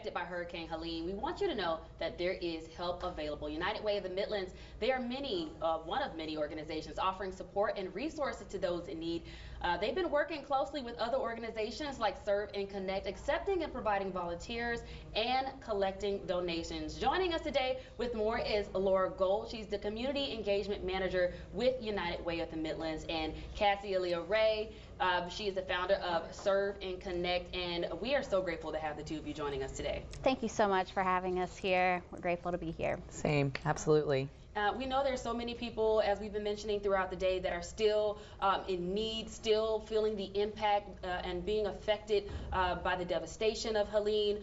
affected by Hurricane Helene, we want you to know that there is help available. United Way of the Midlands, they are one of many organizations offering support and resources to those in need. They've been working closely with other organizations like Serve and Connect, accepting and providing volunteers and collecting donations. Joining us today with more is Laura Gold. She's the Community Engagement Manager with United Way of the Midlands, and Cassie Ray. She is the founder of Serve and Connect, and we are so grateful to have the two of you joining us today. Thank you so much for having us here. We're grateful to be here. Same, absolutely. We know there's so many people, as we've been mentioning throughout the day, that are still in need, still feeling the impact and being affected by the devastation of Helene,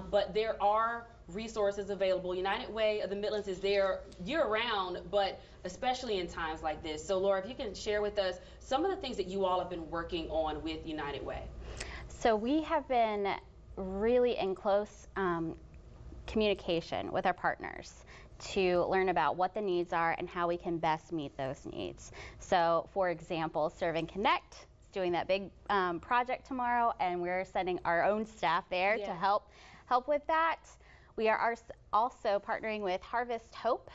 but there are resources available. United Way of the Midlands is there year-round, but especially in times like this. So Laura, if you can share with us some of the things that you all have been working on with United Way. So we have been really in close communication with our partners to learn about what the needs are and how we can best meet those needs. So for example, Serve and Connect is doing that big project tomorrow, and we're sending our own staff there to help with that. We are also partnering with Harvest Hope,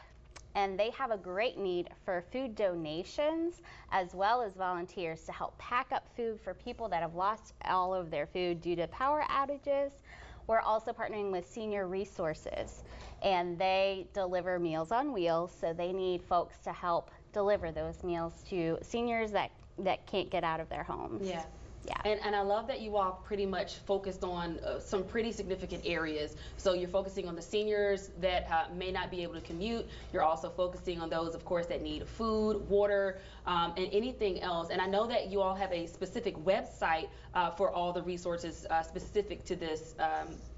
and they have a great need for food donations as well as volunteers to help pack up food for people that have lost all of their food due to power outages. We're also partnering with Senior Resources, and they deliver Meals on Wheels, so they need folks to help deliver those meals to seniors that can't get out of their homes. Yeah. Yeah. And I love that you all pretty much focused on some pretty significant areas. So you're focusing on the seniors that may not be able to commute. You're also focusing on those, of course, that need food, water, and anything else. And I know that you all have a specific website for all the resources specific to this,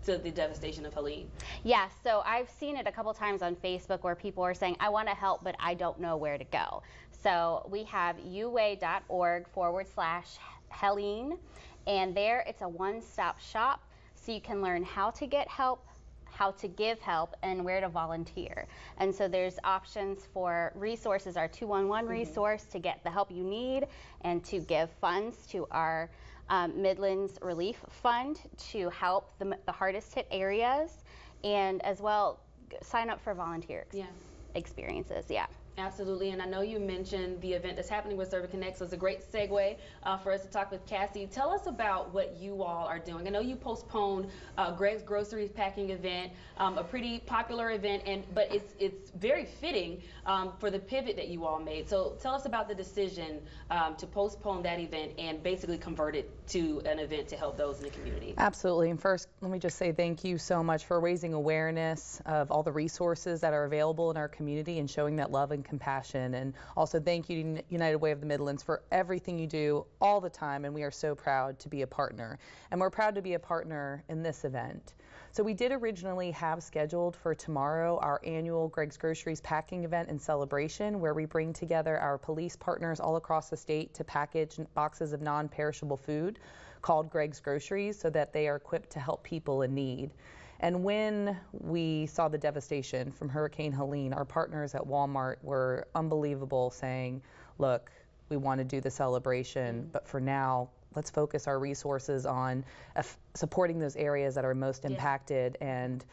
to the devastation of Helene. Yeah, so I've seen it a couple times on Facebook where people are saying, I want to help, but I don't know where to go. So we have uway.org/Helene, and there it's a one-stop shop, so you can learn how to get help, how to give help, and where to volunteer. And so there's options for resources, our 211 resource to get the help you need, and to give funds to our Midlands Relief Fund to help the hardest hit areas, and as well sign up for volunteer experiences. Yeah. Absolutely, and I know you mentioned the event that's happening with Serve and Connect, so it's a great segue for us to talk with Cassie. Tell us about what you all are doing. I know you postponed Greg's Groceries Packing event, a pretty popular event, but it's very fitting for the pivot that you all made. So tell us about the decision to postpone that event and basically convert it to an event to help those in the community. Absolutely, and first let me just say thank you so much for raising awareness of all the resources that are available in our community and showing that love and compassion. And also thank you to United Way of the Midlands for everything you do all the time, and we are so proud to be a partner. And we're proud to be a partner in this event. So we did originally have scheduled for tomorrow our annual Greg's Groceries Packing event and celebration, where we bring together our police partners all across the state to package boxes of non-perishable food called Greg's Groceries so that they are equipped to help people in need. And when we saw the devastation from Hurricane Helene, our partners at Walmart were unbelievable, saying, look, we want to do the celebration, but for now, let's focus our resources on supporting those areas that are most impacted. And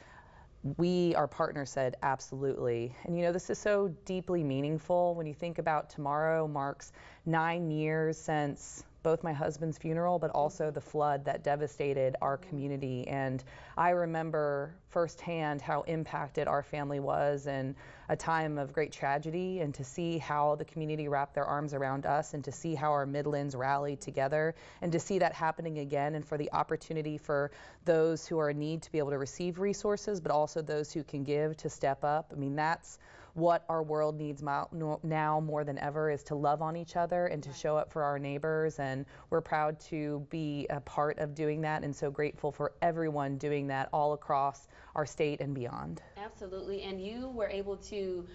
our partners said, absolutely. And you know, this is so deeply meaningful when you think about tomorrow marks 9 years since both my husband's funeral, but also the flood that devastated our community. And I remember firsthand how impacted our family was in a time of great tragedy, and to see how the community wrapped their arms around us, and to see how our Midlands rallied together, and to see that happening again, and for the opportunity for those who are in need to be able to receive resources, but also those who can give to step up. I mean, that's what our world needs now more than ever, is to love on each other and to show up for our neighbors. And we're proud to be a part of doing that, and so grateful for everyone doing that all across our state and beyond. Absolutely, and you were able to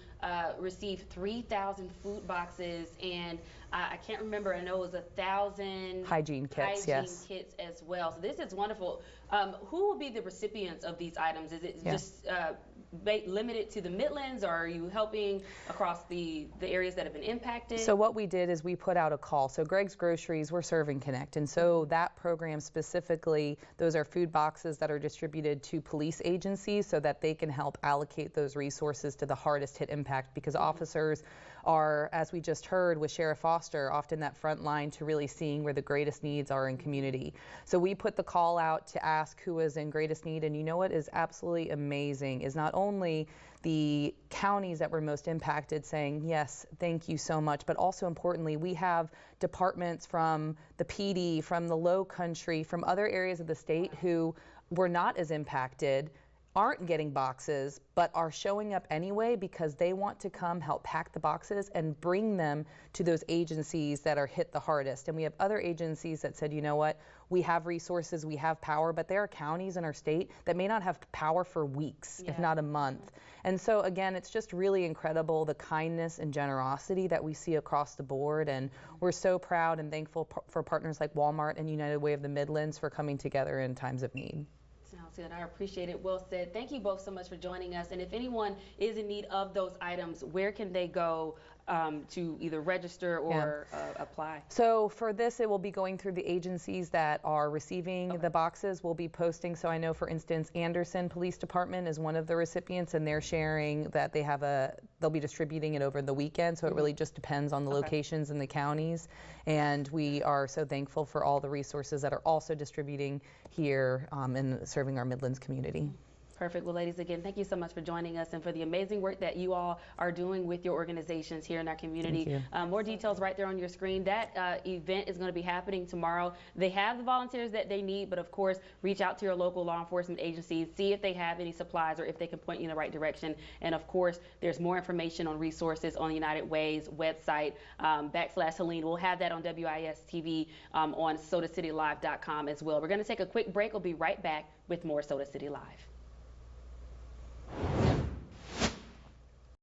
receive 3,000 food boxes, and I can't remember, I know it was 1,000 hygiene kits, kits as well. So this is wonderful. Who will be the recipients of these items? Is it just limited to the Midlands, or are you helping across the areas that have been impacted? So what we did is we put out a call. So Greg's Groceries, we're serving Connect. And so that program specifically, those are food boxes that are distributed to police agencies so that they can help allocate those resources to the hardest hit impact, because officers are, as we just heard with Sheriff Foster, often that front line to really seeing where the greatest needs are in community. So we put the call out to ask who is in greatest need, and you know what is absolutely amazing is not only the counties that were most impacted saying, yes, thank you so much, but also importantly, we have departments from the PD, from the Low Country, from other areas of the state who were not as impacted, aren't getting boxes, but are showing up anyway because they want to come help pack the boxes and bring them to those agencies that are hit the hardest. And we have other agencies that said, you know what, we have resources, we have power, but there are counties in our state that may not have power for weeks, if not a month. And so again, it's just really incredible the kindness and generosity that we see across the board. And we're so proud and thankful for partners like Walmart and United Way of the Midlands for coming together in times of need. Sounds good. I appreciate it. Well said. Thank you both so much for joining us. And if anyone is in need of those items, where can they go to either register or apply? So for this, it will be going through the agencies that are receiving the boxes. We'll be posting. So I know, for instance, Anderson Police Department is one of the recipients, and they're sharing that they have they'll be distributing it over the weekend. So it really just depends on the locations and the counties. And we are so thankful for all the resources that are also distributing here and serving our Midlands community. Perfect. Well, ladies, again, thank you so much for joining us and for the amazing work that you all are doing with your organizations here in our community. More details right there on your screen. That event is going to be happening tomorrow. They have the volunteers that they need, but of course, reach out to your local law enforcement agencies, see if they have any supplies or if they can point you in the right direction. And of course, there's more information on resources on the United Way's website, /Helene. We'll have that on WIS TV on SodaCityLive.com as well. We're going to take a quick break. We'll be right back with more Soda City Live.